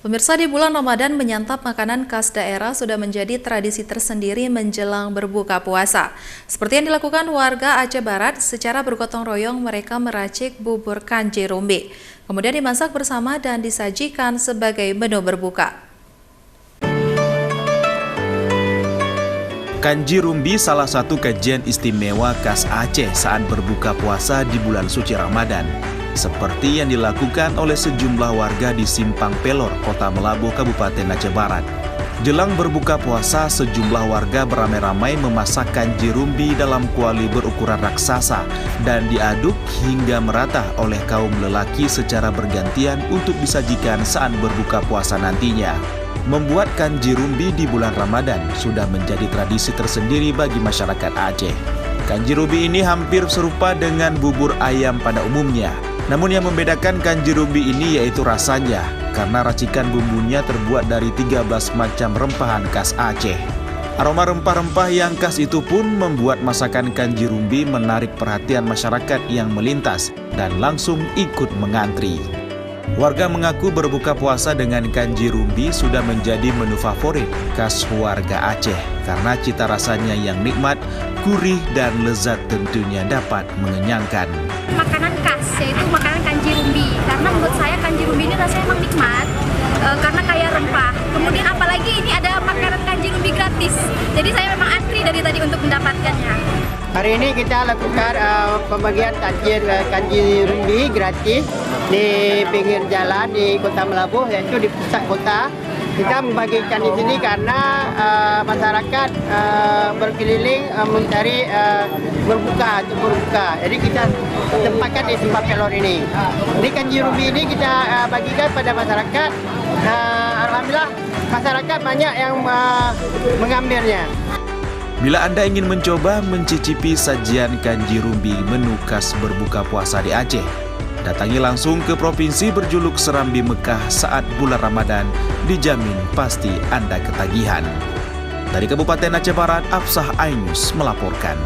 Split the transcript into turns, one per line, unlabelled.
Pemirsa, di bulan Ramadan menyantap makanan khas daerah sudah menjadi tradisi tersendiri menjelang berbuka puasa. Seperti yang dilakukan warga Aceh Barat, secara bergotong royong mereka meracik bubur kanji rumbi. Kemudian dimasak bersama dan disajikan sebagai menu berbuka.
Kanji rumbi salah satu kajian istimewa khas Aceh saat berbuka puasa di bulan suci Ramadan. Seperti yang dilakukan oleh sejumlah warga di Simpang Pelor, Kota Melabu, Kabupaten Aceh Barat. Jelang berbuka puasa, sejumlah warga beramai-ramai memasak kanji rumbi dalam kuali berukuran raksasa dan diaduk hingga merata oleh kaum lelaki secara bergantian untuk disajikan saat berbuka puasa nantinya. Membuat kanji rumbi di bulan Ramadan sudah menjadi tradisi tersendiri bagi masyarakat Aceh. Kanji rumbi ini hampir serupa dengan bubur ayam pada umumnya. Namun yang membedakan kanji rumbi ini yaitu rasanya, karena racikan bumbunya terbuat dari 13 macam rempahan khas Aceh. Aroma rempah-rempah yang khas itu pun membuat masakan kanji rumbi menarik perhatian masyarakat yang melintas dan langsung ikut mengantri. Warga mengaku berbuka puasa dengan kanji rumbi sudah menjadi menu favorit khas warga Aceh karena cita rasanya yang nikmat, gurih dan lezat tentunya dapat mengenyangkan.
Makanan khas yaitu makanan kanji rumbi, karena menurut saya kanji rumbi ini rasanya emang nikmat karena kaya rempah. Kemudian apalagi ini ada makanan kanji rumbi gratis, jadi saya memang antri dari tadi untuk mendapatkannya.
Hari ini kita lakukan pembagian takjil kanji rumbi gratis di pinggir jalan di Kota Melabu, yaitu di pusat kota. Kita membagikan di sini karena masyarakat berkeliling mencari berbuka. Jadi kita tempatkan di Simpang Pelor ini. Ini kanji rumbi ini kita bagikan pada masyarakat. Alhamdulillah masyarakat banyak yang mengambilnya.
Bila Anda ingin mencoba mencicipi sajian kanji rumbi menu khas berbuka puasa di Aceh, datangi langsung ke provinsi berjuluk Serambi Mekah saat bulan Ramadan, dijamin pasti Anda ketagihan. Dari Kabupaten Aceh Barat, Afsah Ainus melaporkan.